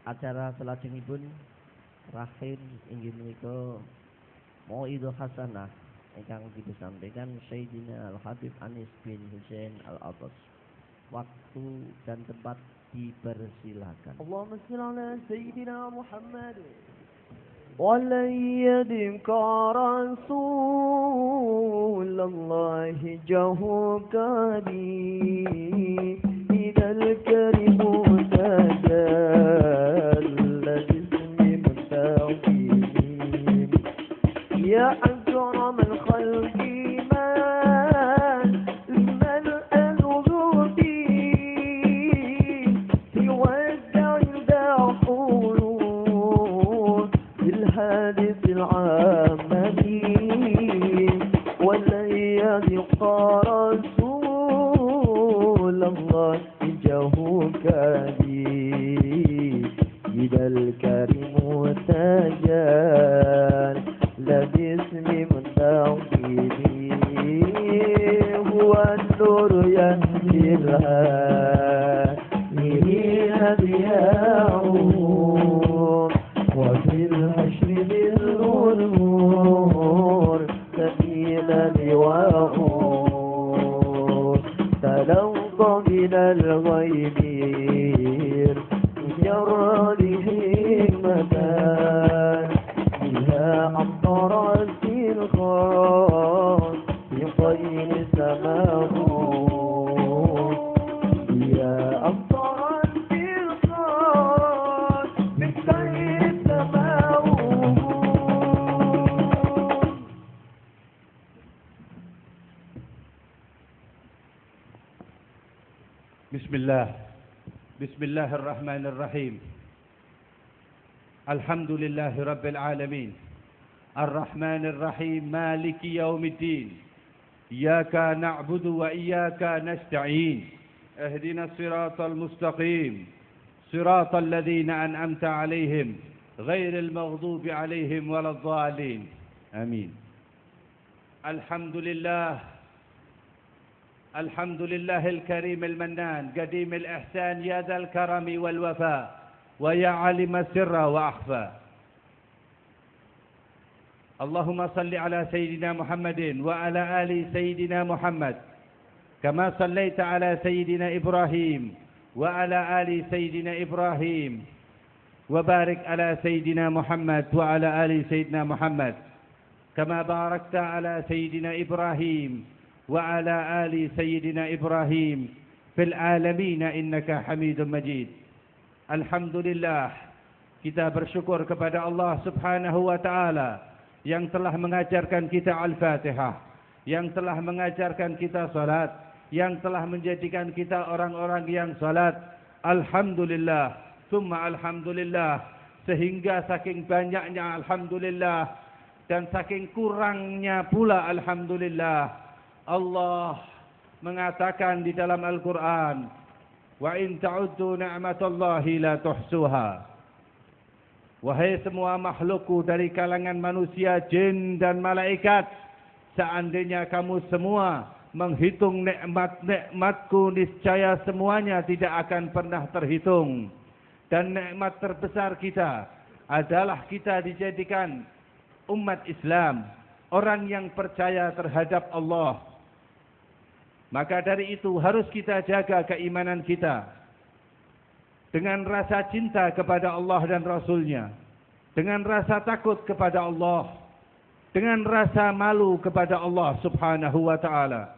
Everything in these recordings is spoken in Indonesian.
acara salajengipun terakhir inggih menika Mau'idul Hasanah ingkang disampaikan Sayyidina Al-Habib Anis bin Hussein Al-Atas. Waktu dan tempat dipersilakan. Allahumma shalli ala Sayyidina Muhammad. ولن يدمك رسول الله جهوك بي إذا الكريم تجل باسم مستقيم يا أكرم الخلق من الأنذر يودع الدخول بالحادث العامة ولن يذق رسول الله جهوك بي إذا الكريم تجال لباسم متوحدي هو النور يهدي الهادين ضياؤه وفي الحشر بالنور سبيل لواءه تلوط من الغيب مجرد همة بها أمطرت الخاص في طين سماه يا أمطرت الخاص في طين سماه. بسم الله الرحمن الرحيم. الحمد لله رب العالمين الرحمن الرحيم مالك يوم الدين إياك نعبد وإياك نستعين اهدنا الصراط المستقيم صراط الذين أنعمت عليهم غير المغضوب عليهم ولا الضالين آمين. الحمد لله الكريم المنان قديم الإحسان يا ذا الكرم والوفاء ويا عالم السر وأخفى. اللهم صل على سيدنا محمد وعلى آل سيدنا محمد كما صليت على سيدنا إبراهيم وعلى آل سيدنا إبراهيم وبارك على سيدنا محمد وعلى آل سيدنا محمد كما باركت على سيدنا إبراهيم وعلى آل سيدنا إبراهيم في العالمين إنك حميد مجيد. Alhamdulillah, kita bersyukur kepada Allah Subhanahu wa taala yang telah mengajarkan kita Al-Fatihah, yang telah mengajarkan kita salat, yang telah menjadikan kita orang-orang yang salat. Alhamdulillah, summa alhamdulillah, sehingga saking banyaknya alhamdulillah dan saking kurangnya pula alhamdulillah, Allah mengatakan di dalam Al-Quran, wa in ta'uddu ni'matallahi la tuhsuha. Wahai semua makhlukku dari kalangan manusia, jin dan malaikat, seandainya kamu semua menghitung nikmat-nikmatku, niscaya semuanya tidak akan pernah terhitung. Dan nikmat terbesar kita adalah kita dijadikan umat Islam, orang yang percaya terhadap Allah. Maka dari itu harus kita jaga keimanan kita dengan rasa cinta kepada Allah dan Rasulnya, dengan rasa takut kepada Allah, dengan rasa malu kepada Allah Subhanahu wa ta'ala.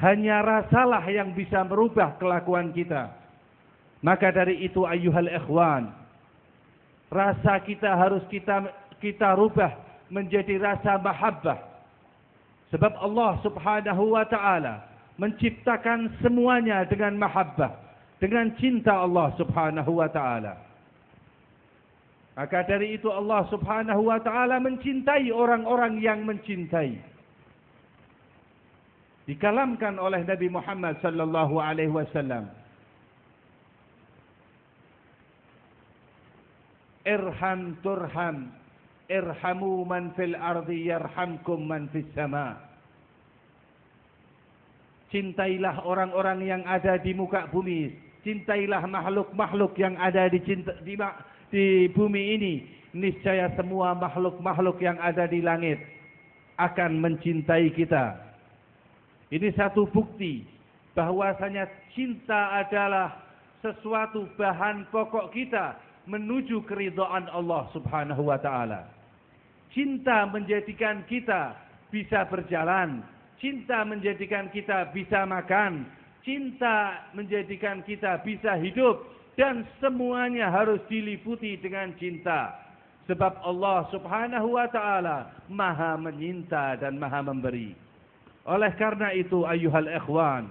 Hanya rasalah yang bisa merubah kelakuan kita. Maka dari itu ayyuhal ikhwan, rasa kita harus kita rubah menjadi rasa mahabbah. Sebab Allah Subhanahu wa ta'ala menciptakan semuanya dengan mahabbah, dengan cinta Allah Subhanahu wa ta'ala. Maka dari itu Allah Subhanahu wa ta'ala mencintai orang-orang yang mencintai. Dikalamkan oleh Nabi Muhammad sallallahu alaihi wasallam, irham turham, irhamu man fil ardi yarhamkum man fis sama. Cintailah orang-orang yang ada di muka bumi, cintailah makhluk-makhluk yang ada di bumi ini. Niscaya semua makhluk-makhluk yang ada di langit akan mencintai kita. Ini satu bukti bahwasanya cinta adalah sesuatu bahan pokok kita menuju keridhaan Allah Subhanahu wa taala. Cinta menjadikan kita bisa berjalan, cinta menjadikan kita bisa makan, cinta menjadikan kita bisa hidup, dan semuanya harus diliputi dengan cinta. Sebab Allah Subhanahu wa taala Maha menyinta dan Maha memberi. Oleh karena itu ayyuhal ikhwan,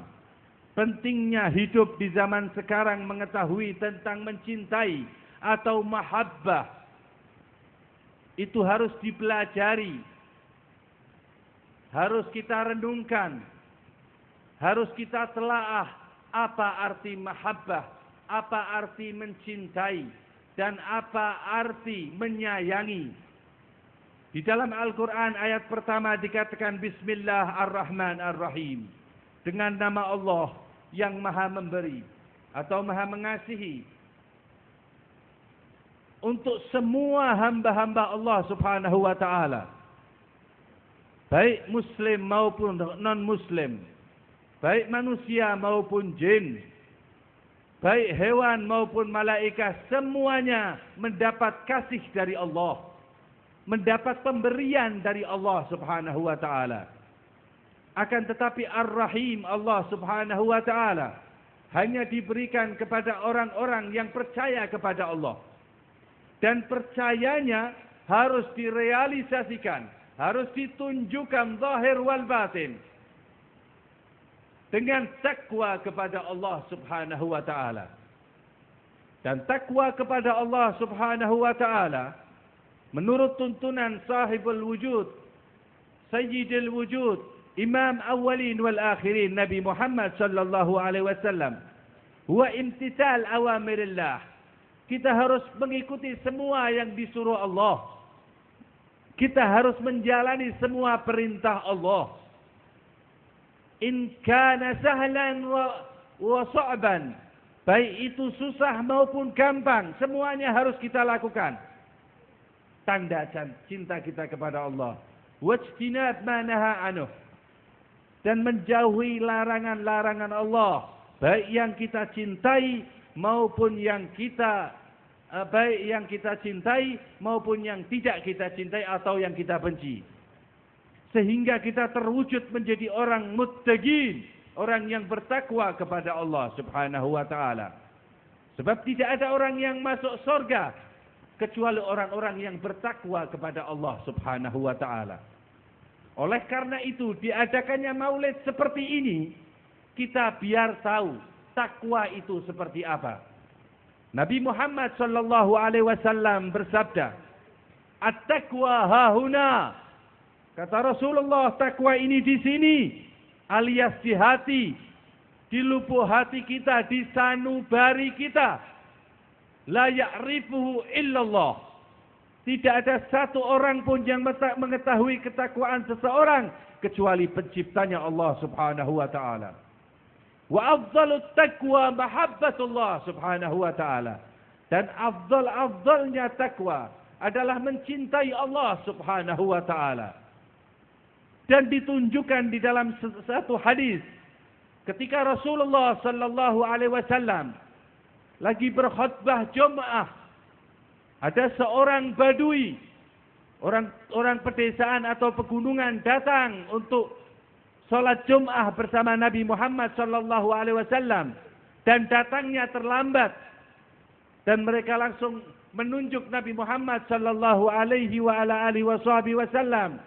pentingnya hidup di zaman sekarang mengetahui tentang mencintai atau mahabbah. Itu harus dipelajari. Harus kita renungkan. Harus kita telaah apa arti mahabbah, apa arti mencintai, dan apa arti menyayangi. Di dalam Al-Quran ayat pertama dikatakan Bismillahirrahmanirrahim. Dengan nama Allah yang maha memberi atau maha mengasihi. Untuk semua hamba-hamba Allah Subhanahu wa ta'ala. Baik muslim maupun non-muslim. Baik manusia maupun jin. Baik hewan maupun malaikat. Semuanya mendapat kasih dari Allah. Mendapat pemberian dari Allah Subhanahu wa ta'ala. Akan tetapi Ar-Rahim Allah Subhanahu wa ta'ala hanya diberikan kepada orang-orang yang percaya kepada Allah. Dan percayanya harus direalisasikan, harus ditunjukkan zahir wal batin dengan takwa kepada Allah Subhanahu wa ta'ala. Dan takwa kepada Allah Subhanahu wa ta'ala menurut tuntunan sahibul wujud, sayyidil wujud, imam awalin wal akhirin Nabi Muhammad sallallahu alaihi wasallam, huwa imtithal awamirillah. Kita harus mengikuti semua yang disuruh Allah. Kita harus menjalani semua perintah Allah. In kana sahlan wa sa'ban, baik itu susah maupun gampang, semuanya harus kita lakukan. Tanda cinta kita kepada Allah. Wajtinab ma naha anhu, dan menjauhi larangan-larangan Allah, baik yang kita cintai maupun yang kita cintai maupun yang tidak kita cintai atau yang kita benci. Sehingga kita terwujud menjadi orang muttaqin, orang yang bertakwa kepada Allah Subhanahu wa taala. Sebab tidak ada orang yang masuk surga kecuali orang-orang yang bertakwa kepada Allah Subhanahu wa taala. Oleh karena itu diadakannya maulid seperti ini, kita biar tahu takwa itu seperti apa. Nabi Muhammad sallallahu alaihi wasallam bersabda, "At-taqwa hahuna." Kata Rasulullah, takwa ini di sini, alias di hati, di lubuk hati kita, di sanubari kita. La ya'rifuhu illallah. Tidak ada satu orang pun yang mengetahui ketakwaan seseorang kecuali penciptanya Allah Subhanahu wa taala. Wa afdalut taqwa mahabbatullah Subhanahu wa taala. Dan afdalnya takwa adalah mencintai Allah Subhanahu wa taala. Dan ditunjukkan di dalam satu hadis ketika Rasulullah sallallahu alaihi wasallam lagi berkhutbah Jumat, ada seorang badui, orang pedesaan atau pegunungan datang untuk salat Jumat bersama Nabi Muhammad sallallahu alaihi wasallam, dan datangnya terlambat, dan mereka langsung menunjuk Nabi Muhammad sallallahu alaihi wa ala alihi wasallam,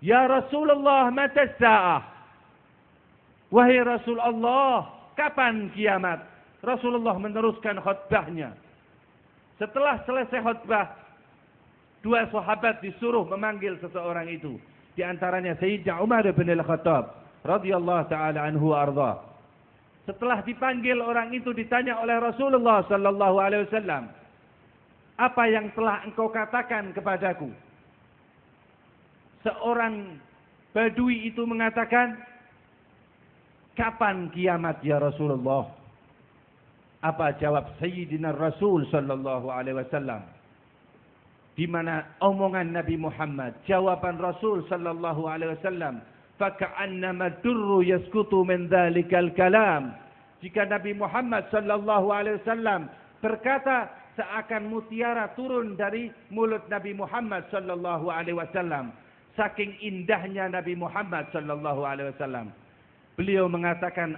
"Ya Rasulullah, mata sa'ah?" Wahai Rasulullah, kapan kiamat? Rasulullah meneruskan khutbahnya. Setelah selesai khutbah, dua sahabat disuruh memanggil seseorang itu. Di antaranya Sayyidina Umar bin Al-Khattab radhiyallahu taala anhu arda. Setelah dipanggil orang itu ditanya oleh Rasulullah sallallahu alaihi wasallam, "Apa yang telah engkau katakan kepadaku?" Seorang badui itu mengatakan, "Kapan kiamat ya Rasulullah?" Apa jawab Sayyidina Rasul sallallahu alaihi wasallam? Di mana omongan Nabi Muhammad, jawaban Rasul sallallahu alaihi wasallam, faka'annama durru yaskutu min dzalikal kalam. Jika Nabi Muhammad sallallahu alaihi wasallam berkata, seakan mutiara turun dari mulut Nabi Muhammad sallallahu alaihi wasallam. Saking indahnya Nabi Muhammad sallallahu alaihi wasallam. Beliau mengatakan,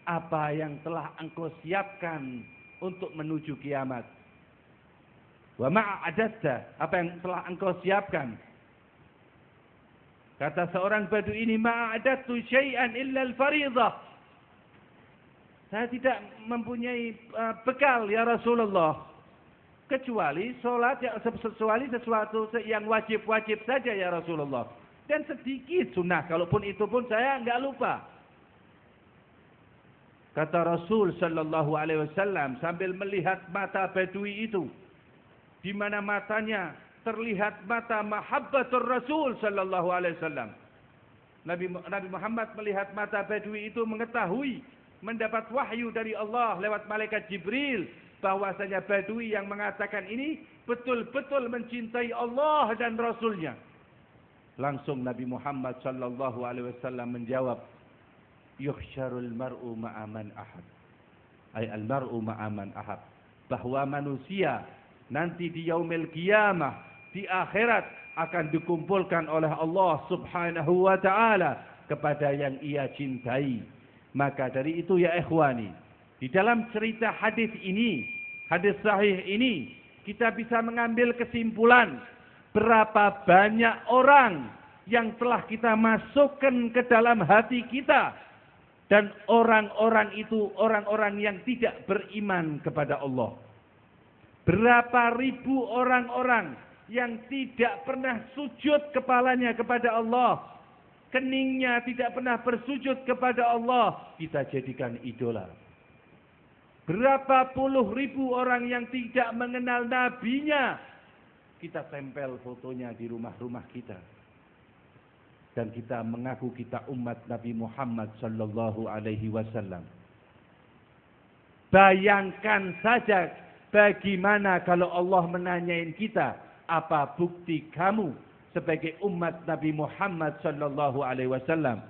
apa yang telah engkau siapkan untuk menuju kiamat? Wa ma'adatta, apa yang telah engkau siapkan? Kata seorang badu ini, ma'adattu syai'an illa al-fariḍah. Saya tidak mempunyai bekal ya Rasulullah, kecuali solat, kecuali sesuatu yang wajib-wajib saja ya Rasulullah, dan sedikit sunnah, kalaupun itu pun saya enggak lupa. Kata Rasul sallallahu alaihi wasallam sambil melihat mata Badui itu, di mana matanya terlihat mata mahabbatur Rasul sallallahu alaihi wasallam. Nabi Muhammad melihat mata Badui itu, mengetahui, mendapat wahyu dari Allah lewat malaikat Jibril bahwasanya Badui yang mengatakan ini betul-betul mencintai Allah dan Rasulnya. Langsung Nabi Muhammad sallallahu alaihi wasallam menjawab, yuhsyarul mar'u ma'a man ahab. Ay al mar'u ma'a man ahab. Bahwa manusia nanti di yaumil qiyamah, di akhirat, akan dikumpulkan oleh Allah subhanahu wa ta'ala kepada yang ia cintai. Maka dari itu ya ikhwani, di dalam cerita hadis ini, hadis sahih ini, kita bisa mengambil kesimpulan berapa banyak orang yang telah kita masukkan ke dalam hati kita. Dan orang-orang itu orang-orang yang tidak beriman kepada Allah. Berapa ribu orang-orang yang tidak pernah sujud kepalanya kepada Allah, keningnya tidak pernah bersujud kepada Allah, kita jadikan idola. Berapa puluh ribu orang yang tidak mengenal nabinya, kita tempel fotonya di rumah-rumah kita. Dan kita mengaku kita umat Nabi Muhammad sallallahu alaihi wasallam. Bayangkan saja bagaimana kalau Allah menanyain kita, apa bukti kamu sebagai umat Nabi Muhammad sallallahu alaihi wasallam?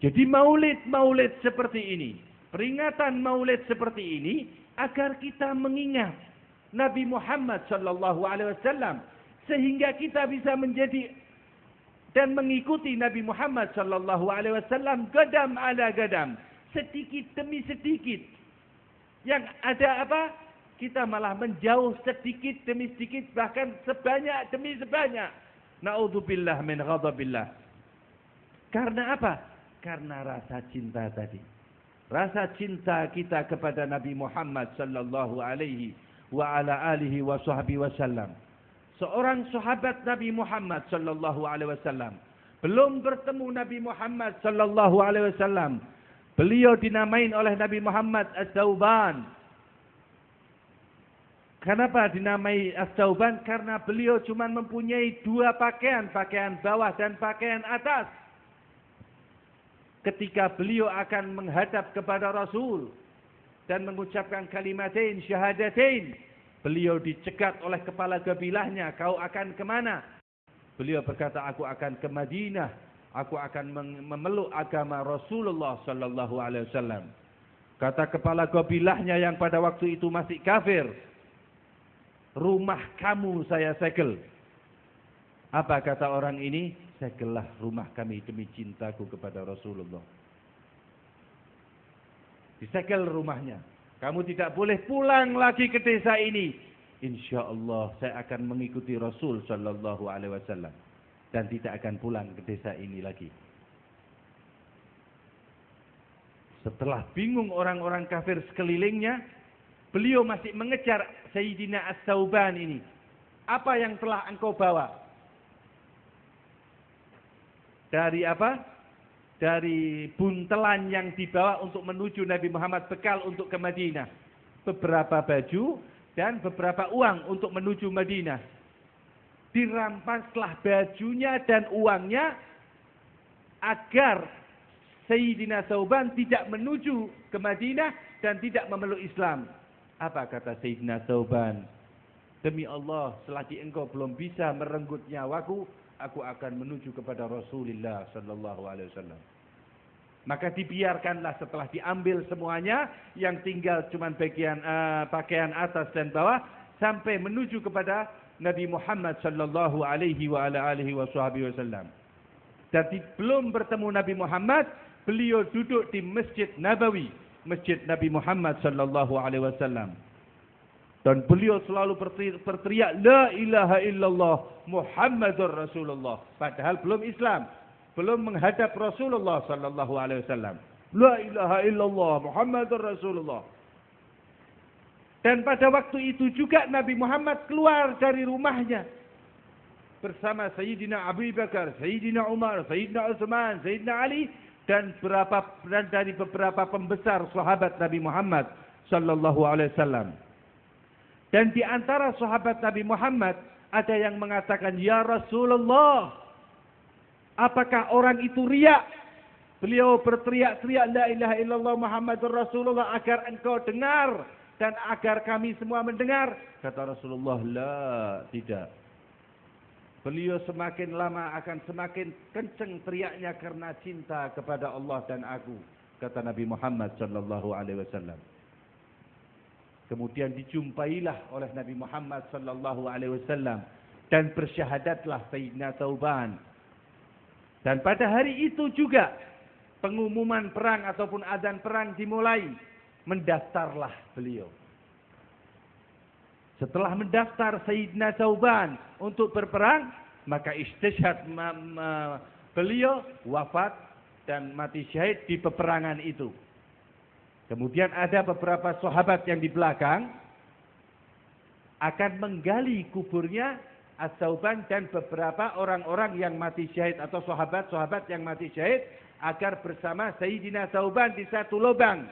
Jadi maulid seperti ini, peringatan maulid seperti ini agar kita mengingat Nabi Muhammad sallallahu alaihi wasallam, sehingga kita bisa menjadi dan mengikuti Nabi Muhammad sallallahu alaihi wasallam gadam ala gadam, sedikit demi sedikit. Yang ada apa? Kita malah menjauh sedikit demi sedikit, bahkan sebanyak demi sebanyak. Na'udzubillah min ghadabillah. Karena apa? Karena rasa cinta tadi. Rasa cinta kita kepada Nabi Muhammad sallallahu alaihi wa ala alihi wa sahbihi wasallam. Seorang sahabat Nabi Muhammad sallallahu alaihi wasallam belum bertemu Nabi Muhammad sallallahu alaihi wasallam. Beliau dinamain oleh Nabi Muhammad As-Sauban. Kenapa dinamai As-Sauban? Karena beliau cuma mempunyai dua pakaian, pakaian bawah dan pakaian atas. Ketika beliau akan menghadap kepada Rasul dan mengucapkan kalimatain syahadatain, beliau dicegat oleh kepala kabilahnya, kau akan kemana? Beliau berkata, aku akan ke Madinah, aku akan memeluk agama Rasulullah sallallahu alaihi wasallam. Kata kepala kabilahnya yang pada waktu itu masih kafir, rumah kamu saya segel. Apa kata orang ini? Segellah rumah kami demi cintaku kepada Rasulullah. Disegel rumahnya. Kamu tidak boleh pulang lagi ke desa ini. Insya Allah saya akan mengikuti Rasul sallallahu alaihi wasallam dan tidak akan pulang ke desa ini lagi. Setelah bingung orang-orang kafir sekelilingnya, beliau masih mengejar Sayyidina As-Sauban ini. Apa yang telah engkau bawa? Dari apa? Dari buntelan yang dibawa untuk menuju Nabi Muhammad, bekal untuk ke Madinah. Beberapa baju dan beberapa uang untuk menuju Madinah. Dirampaslah bajunya dan uangnya agar Sayyidina Sauban tidak menuju ke Madinah dan tidak memeluk Islam. Apa kata Sayyidina Thauban? Demi Allah, selagi engkau belum bisa merenggut nyawaku, aku akan menuju kepada Rasulullah sallallahu alaihi wasallam. Maka dibiarkanlah setelah diambil semuanya, yang tinggal cuma pakaian atas dan bawah, sampai menuju kepada Nabi Muhammad sallallahu alaihi wasallam. Dan belum bertemu Nabi Muhammad, beliau duduk di Masjid Nabawi, Masjid Nabi Muhammad sallallahu alaihi wasallam. Dan beliau selalu berteriak, La ilaha illallah Muhammadur Rasulullah. Padahal belum Islam, belum menghadap Rasulullah sallallahu alaihi wasallam. La ilaha illallah Muhammadur Rasulullah. Dan pada waktu itu juga Nabi Muhammad keluar dari rumahnya bersama Sayyidina Abu Bakar, Sayyidina Umar, Sayyidina Utsman, Sayyidina Ali, dan dari beberapa pembesar sahabat Nabi Muhammad sallallahu alaihi wasallam. Dan di antara sahabat Nabi Muhammad ada yang mengatakan, Ya Rasulullah, apakah orang itu riya? Beliau berteriak-teriak, La ilaha illallah Muhammadur Rasulullah, agar engkau dengar dan agar kami semua mendengar. Kata Rasulullah, La, tidak. Beliau semakin lama akan semakin kencang teriaknya karena cinta kepada Allah dan aku. Kata Nabi Muhammad sallallahu alaihi wasallam. Kemudian dijumpailah oleh Nabi Muhammad sallallahu alaihi wasallam dan bersyahadatlah Sayyidina Thauban. Dan pada hari itu juga pengumuman perang ataupun adzan perang dimulai, mendaftarlah beliau. Setelah mendaftar Sayyidina Thauban untuk berperang, maka istishhad beliau wafat dan mati syahid di peperangan itu. Kemudian ada beberapa sahabat yang di belakang akan menggali kuburnya Ats-Tsauban dan beberapa orang-orang yang mati syahid atau sahabat-sahabat yang mati syahid agar bersama Sayyidina Tsauban di satu lubang.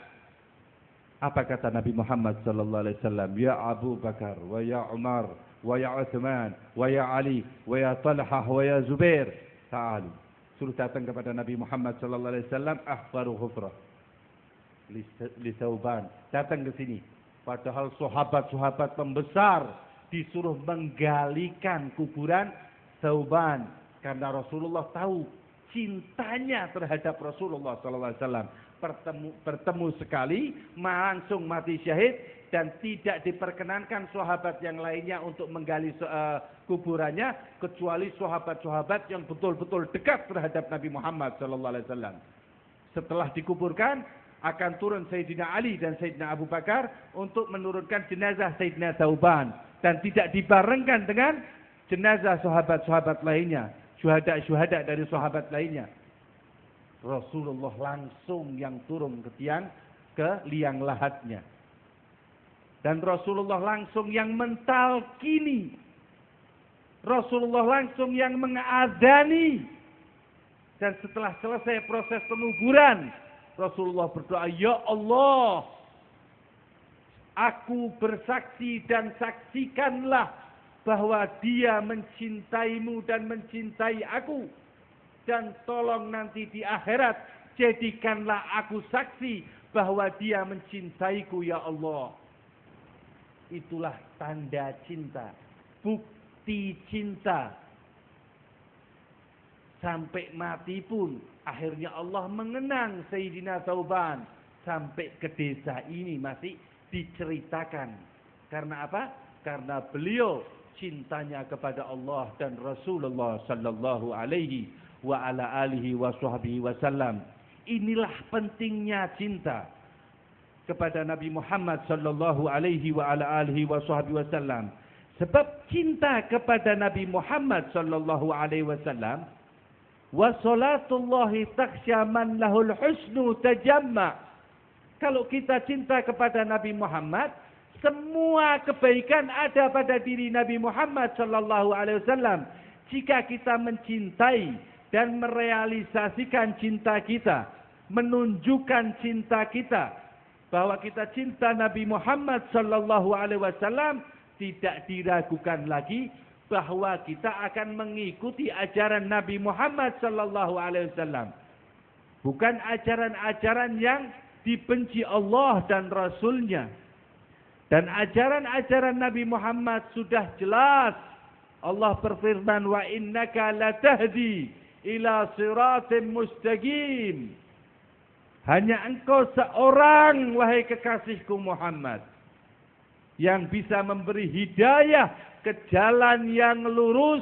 Apa kata Nabi Muhammad sallallahu alaihi wasallam? Ya Abu Bakar wa ya Umar wa ya Utsman wa ya Ali wa ya Talhah wa ya Zubair, ta'alu. Suruh datang kepada Nabi Muhammad sallallahu alaihi wasallam, ahfaru hufrah li Tsauban, datang ke sini. Padahal sahabat-sahabat pembesar disuruh menggalikan kuburan Tsauban karena Rasulullah tahu cintanya terhadap Rasulullah sallallahu alaihi wasallam. Bertemu sekali langsung mati syahid dan tidak diperkenankan sahabat yang lainnya untuk menggali kuburannya kecuali sahabat-sahabat yang betul-betul dekat terhadap Nabi Muhammad sallallahu alaihi wasallam. Setelah dikuburkan, akan turun Sayyidina Ali dan Sayyidina Abu Bakar untuk menurunkan jenazah Sayyidina Tsauban dan tidak dibarengkan dengan jenazah sahabat-sahabat lainnya, syuhada-syuhada dari sahabat lainnya. Rasulullah langsung yang turun ke liang lahatnya. Dan Rasulullah langsung yang mentalkini. Rasulullah langsung yang mengadzani. Dan setelah selesai proses penguburan, Rasulullah berdoa, Ya Allah, aku bersaksi dan saksikanlah bahwa dia mencintaimu dan mencintai aku. Dan tolong nanti di akhirat, jadikanlah aku saksi bahwa dia mencintaiku, Ya Allah. Itulah tanda cinta, bukti cinta. Sampai mati pun akhirnya Allah mengenang Sayyidina Tsauban. Sampai ke desa ini masih diceritakan. Karena apa? Karena beliau cintanya kepada Allah dan Rasulullah sallallahu alaihi wa ala alihi wa sahbihi wasallam. Inilah pentingnya cinta kepada Nabi Muhammad sallallahu alaihi wa ala alihi wa sahbihi wasallam. Sebab cinta kepada Nabi Muhammad sallallahu alaihi wasallam, wa salatullahi takhsha man lahul husnu tajamma. Kalau kita cinta kepada Nabi Muhammad, semua kebaikan ada pada diri Nabi Muhammad sallallahu alaihi wasallam. Jika kita mencintai dan merealisasikan cinta kita, menunjukkan cinta kita bahwa kita cinta Nabi Muhammad sallallahu alaihi wasallam, tidak diragukan lagi bahwa kita akan mengikuti ajaran Nabi Muhammad sallallahu alaihi wasallam. Bukan ajaran-ajaran yang dibenci Allah dan Rasulnya. Dan ajaran-ajaran Nabi Muhammad sudah jelas. Allah berfirman, wa innaka latahdi ila siratim mustaqim. Hanya engkau seorang, wahai kekasihku Muhammad, yang bisa memberi hidayah ke jalan yang lurus.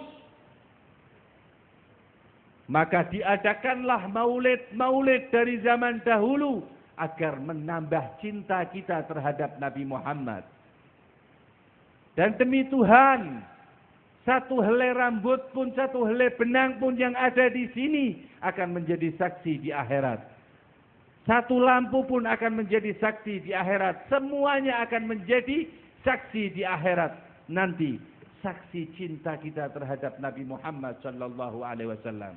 Maka diadakanlah maulid-maulid dari zaman dahulu agar menambah cinta kita terhadap Nabi Muhammad. Dan demi Tuhan, satu helai rambut pun, satu helai benang pun yang ada di sini akan menjadi saksi di akhirat. Satu lampu pun akan menjadi saksi di akhirat. Semuanya akan menjadi saksi di akhirat nanti. Saksi cinta kita terhadap Nabi Muhammad sallallahu alaihi wasallam.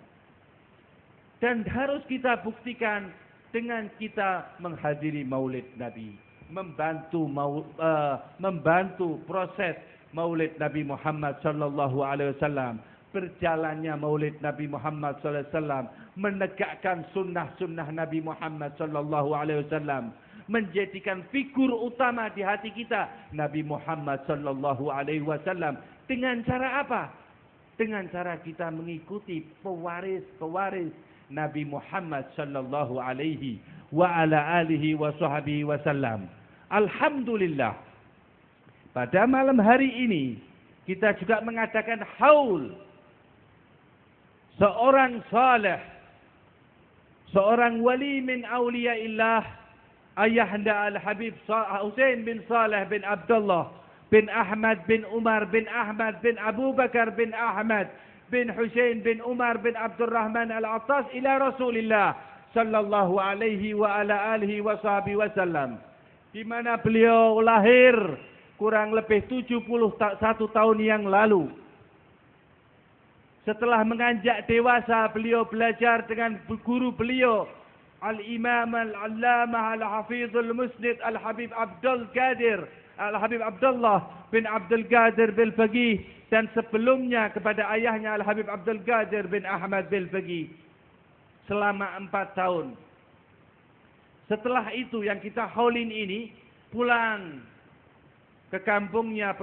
Dan harus kita buktikan dengan kita menghadiri maulid Nabi, membantu proses maulid Nabi Muhammad sallallahu alaihi wasallam, berjalannya maulid Nabi Muhammad sallallahu alaihi wasallam, menegakkan sunnah-sunnah Nabi Muhammad sallallahu alaihi wasallam, menjadikan figur utama di hati kita Nabi Muhammad sallallahu alaihi wasallam. Dengan cara apa? Dengan cara kita mengikuti pewaris-pewaris Nabi Muhammad sallallahu alaihi wa ala alihi wa sahbihi wasallam. Alhamdulillah. Pada malam hari ini kita juga mengadakan haul seorang saleh, seorang wali min auliyaillah, Ayahanda Al-Habib Husain bin Saleh bin Abdullah bin Ahmad bin Umar bin Ahmad bin Abu Bakar bin Ahmad bin Husain bin Umar bin Abdurrahman Al-Attas ila Rasulillah sallallahu alaihi wa ala alihi wa sahbihi wasallam, di mana beliau lahir kurang lebih 71 tahun yang lalu. Setelah menganjak dewasa, beliau belajar dengan guru beliau Al-Imam Al-Allamah Al-Hafizul Musnid Al-Habib Abdul Qadir Al-Habib Abdullah bin Abdul Qadir bil Faqih, dan sebelumnya kepada ayahnya Al-Habib Abdul Qadir bin Ahmad bil Faqih selama 4 tahun. Setelah itu yang kita haulin ini pulang ke kampungnya